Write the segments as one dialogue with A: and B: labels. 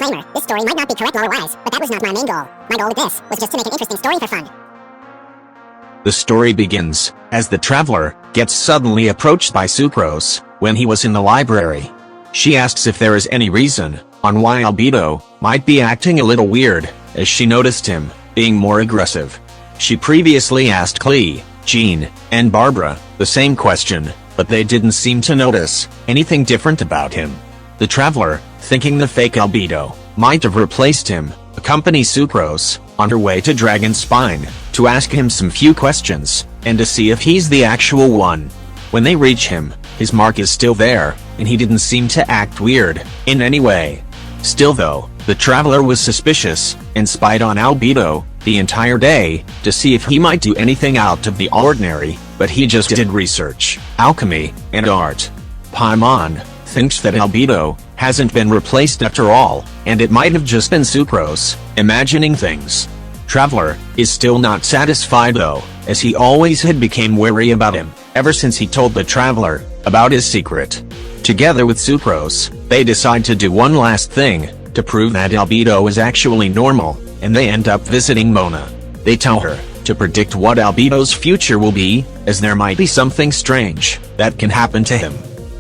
A: Disclaimer, this story might not be correct nor wise, but that was not my main goal. My goal with this was just to make an interesting story for fun.
B: The story begins as the traveler gets suddenly approached by Sucrose when he was in the library. She asks if there is any reason on why Albedo might be acting a little weird, as she noticed him being more aggressive. She previously asked Klee, Jean, and Barbara the same question, but they didn't seem to notice anything different about him. The traveler, thinking the fake Albedo might have replaced him, accompanies Sucrose on her way to Dragon Spine to ask him some few questions and to see if he's the actual one. When they reach him, his mark is still there, and he didn't seem to act weird in any way. Still though, the traveler was suspicious and spied on Albedo the entire day to see if he might do anything out of the ordinary, but he just did research, alchemy, and art. Paimon thinks that Albedo hasn't been replaced after all, and it might have just been Sucrose imagining things. Traveler is still not satisfied though, as he always had become wary about him ever since he told the traveler about his secret. Together with Sucrose, they decide to do one last thing to prove that Albedo is actually normal, and they end up visiting Mona. They tell her to predict what Albedo's future will be, as there might be something strange that can happen to him.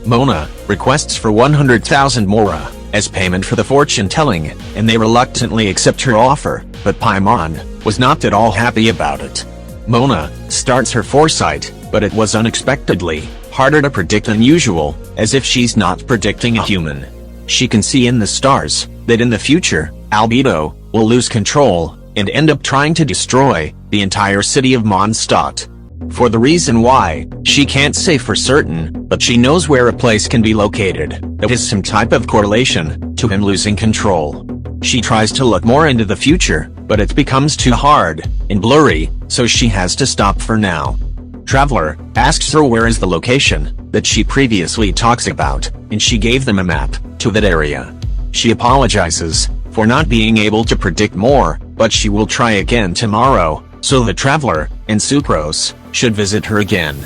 B: Mona requests for 100,000 mora as payment for the fortune-telling, and they reluctantly accept her offer, but Paimon was not at all happy about it. Mona starts her foresight, but it was unexpectedly harder to predict than usual, as if she's not predicting a human. She can see in the stars that in the future, Albedo will lose control and end up trying to destroy the entire city of Mondstadt. For the reason why, she can't say for certain, but she knows where a place can be located that has some type of correlation to him losing control. She tries to look more into the future, but it becomes too hard and blurry, so she has to stop for now. Traveler asks her where is the location that she previously talks about, and she gave them a map to that area. She apologizes for not being able to predict more, but she will try again tomorrow, so the traveler and Sucrose should visit her again.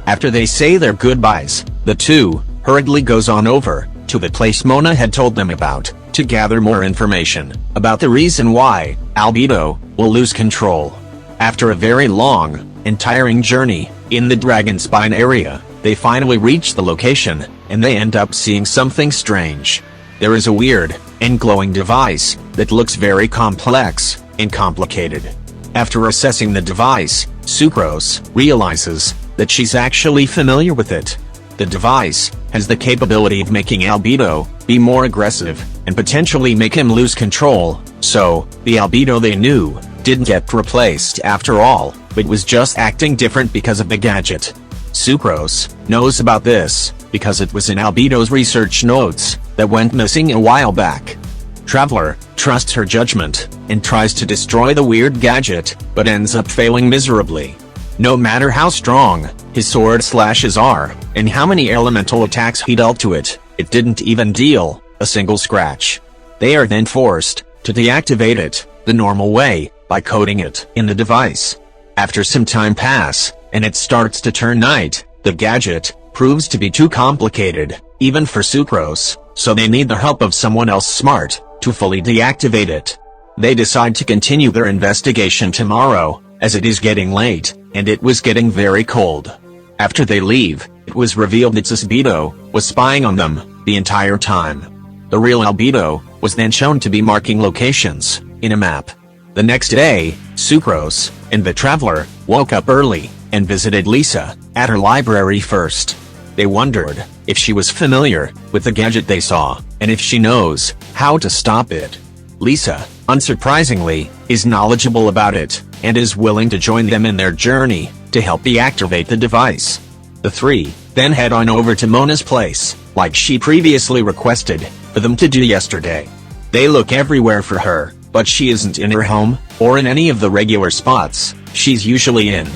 B: After they say their goodbyes, the two hurriedly goes on over to the place Mona had told them about to gather more information about the reason why Albedo will lose control. After a very long and tiring journey in the Dragon Spine area, they finally reach the location, and they end up seeing something strange. There is a weird and glowing device that looks very complex and complicated. After assessing the device, Sucrose realizes that she's actually familiar with it. The device has the capability of making Albedo be more aggressive and potentially make him lose control, so the Albedo they knew didn't get replaced after all, but was just acting different because of the gadget. Sucrose knows about this because it was in Albedo's research notes that went missing a while back. Traveler trusts her judgment and tries to destroy the weird gadget, but ends up failing miserably. No matter how strong his sword slashes are, and how many elemental attacks he dealt to it, it didn't even deal a single scratch. They are then forced to deactivate it the normal way by coding it in the device. After some time pass, and it starts to turn night, the gadget proves to be too complicated, even for Sucrose, so they need the help of someone else smart to fully deactivate it. They decide to continue their investigation tomorrow, as it is getting late, and it was getting very cold. After they leave, it was revealed that Albedo was spying on them the entire time. The real Albedo was then shown to be marking locations in a map. The next day, Sucrose and the traveler woke up early and visited Lisa at her library first. They wondered if she was familiar with the gadget they saw, and if she knows how to stop it. Lisa, unsurprisingly, is knowledgeable about it, and is willing to join them in their journey to help deactivate the device. The three then head on over to Mona's place, like she previously requested for them to do yesterday. They look everywhere for her, but she isn't in her home, or in any of the regular spots she's usually in.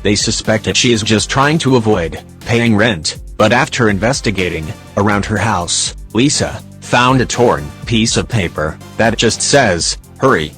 B: They suspect that she is just trying to avoid paying rent, but after investigating around her house, Lisa found a torn piece of paper that just says, "Hurry."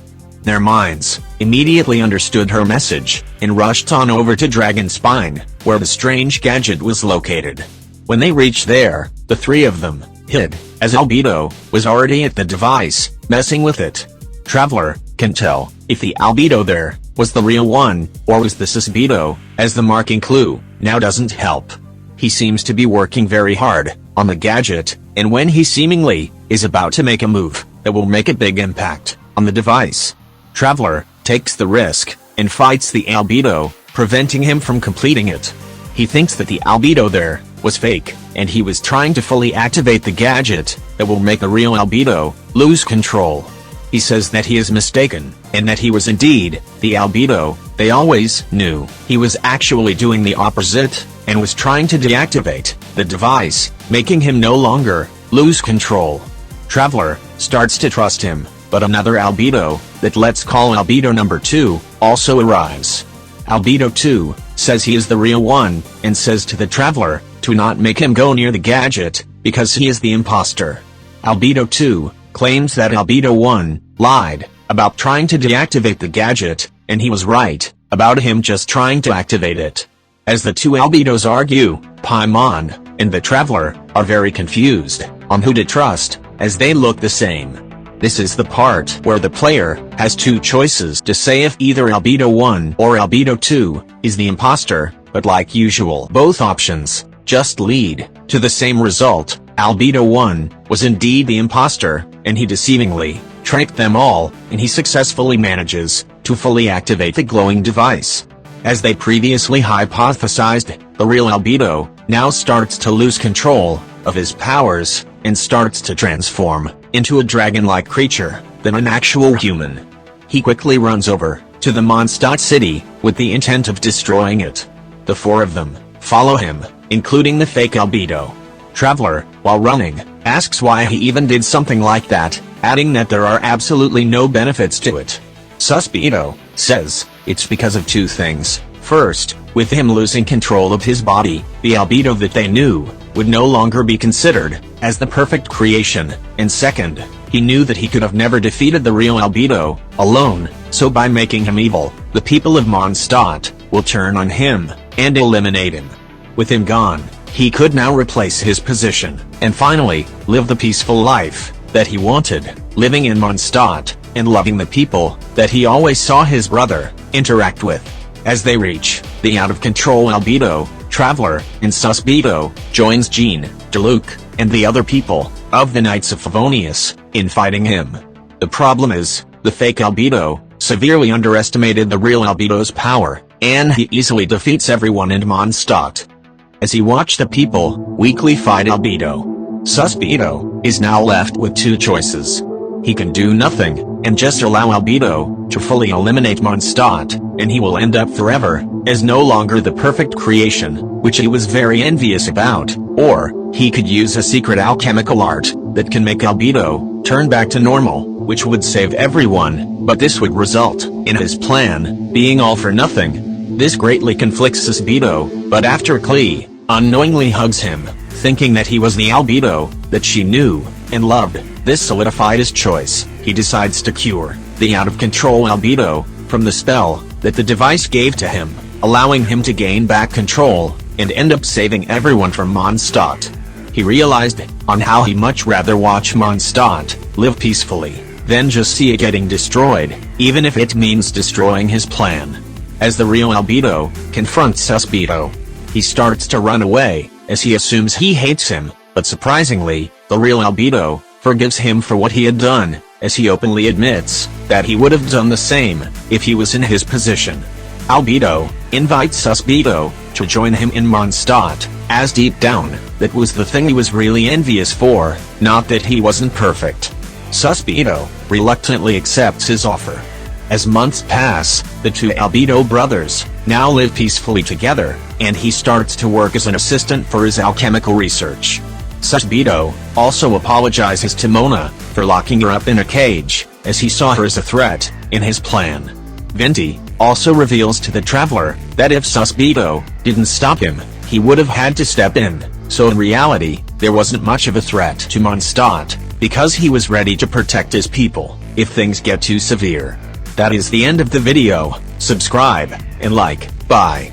B: Their minds immediately understood her message and rushed on over to Dragon Spine, where the strange gadget was located. When they reached there, the three of them hid, as Albedo was already at the device, messing with it. Traveler can tell if the Albedo there was the real one, or was the Albedo, as the marking clue now doesn't help. He seems to be working very hard on the gadget, and when he seemingly is about to make a move that will make a big impact on the device, Traveler takes the risk and fights the Albedo, preventing him from completing it. He thinks that the Albedo there was fake, and he was trying to fully activate the gadget that will make the real Albedo lose control. He says that he is mistaken, and that he was indeed the Albedo they always knew. He was actually doing the opposite, and was trying to deactivate the device, making him no longer lose control. Traveler starts to trust him, but another Albedo, that let's call Albedo number 2, also arrives. Albedo 2 says he is the real one, and says to the Traveler to not make him go near the gadget, because he is the imposter. Albedo 2 claims that Albedo 1 lied about trying to deactivate the gadget, and he was right about him just trying to activate it. As the two Albedos argue, Paimon and the Traveler are very confused on who to trust, as they look the same. This is the part where the player has two choices to say if either Albedo 1 or Albedo 2 is the imposter, but like usual, both options just lead to the same result. Albedo 1 was indeed the imposter, and he deceivingly tricked them all, and he successfully manages to fully activate the glowing device. As they previously hypothesized, the real Albedo now starts to lose control of his powers, and starts to transform into a dragon-like creature than an actual human. He quickly runs over to the Mondstadt city with the intent of destroying it. The four of them follow him, including the fake Albedo. Traveler, while running, asks why he even did something like that, adding that there are absolutely no benefits to it. Albedo says it's because of two things. First, with him losing control of his body, the Albedo that they knew would no longer be considered as the perfect creation, and second, he knew that he could have never defeated the real Albedo alone, so by making him evil, the people of Mondstadt will turn on him and eliminate him. With him gone, he could now replace his position, and finally, live the peaceful life that he wanted, living in Mondstadt, and loving the people that he always saw his brother interact with. As they reach the out-of-control Albedo, Traveler and Albedo joins Jean, Deluc, and the other people of the Knights of Favonius in fighting him. The problem is, the fake Albedo severely underestimated the real Albedo's power, and he easily defeats everyone in Mondstadt. As he watched the people weakly fight Albedo, Albedo is now left with two choices. He can do nothing, and just allow Albedo to fully eliminate Mondstadt, and he will end up forever as no longer the perfect creation, which he was very envious about, or he could use a secret alchemical art that can make Albedo turn back to normal, which would save everyone, but this would result in his plan being all for nothing. This greatly conflicts Albedo, but after Klee unknowingly hugs him, thinking that he was the Albedo that she knew and loved, this solidified his choice. He decides to cure the out-of-control Albedo from the spell that the device gave to him, allowing him to gain back control and end up saving everyone from Mondstadt. He realized on how he much rather watch Mondstadt live peacefully than just see it getting destroyed, even if it means destroying his plan. As the real Albedo confronts Albedo, he starts to run away, as he assumes he hates him, but surprisingly, the real Albedo forgives him for what he had done, as he openly admits that he would have done the same if he was in his position. Albedo invites Albedo to join him in Mondstadt, as deep down, that was the thing he was really envious for, not that he wasn't perfect. Albedo reluctantly accepts his offer. As months pass, the two Albedo brothers now live peacefully together, and he starts to work as an assistant for his alchemical research. Albedo also apologizes to Mona for locking her up in a cage, as he saw her as a threat in his plan. Venti also reveals to the Traveler that if Albedo didn't stop him, he would have had to step in, so in reality, there wasn't much of a threat to Mondstadt, because he was ready to protect his people if things get too severe. That is the end of the video. Subscribe and like. Bye.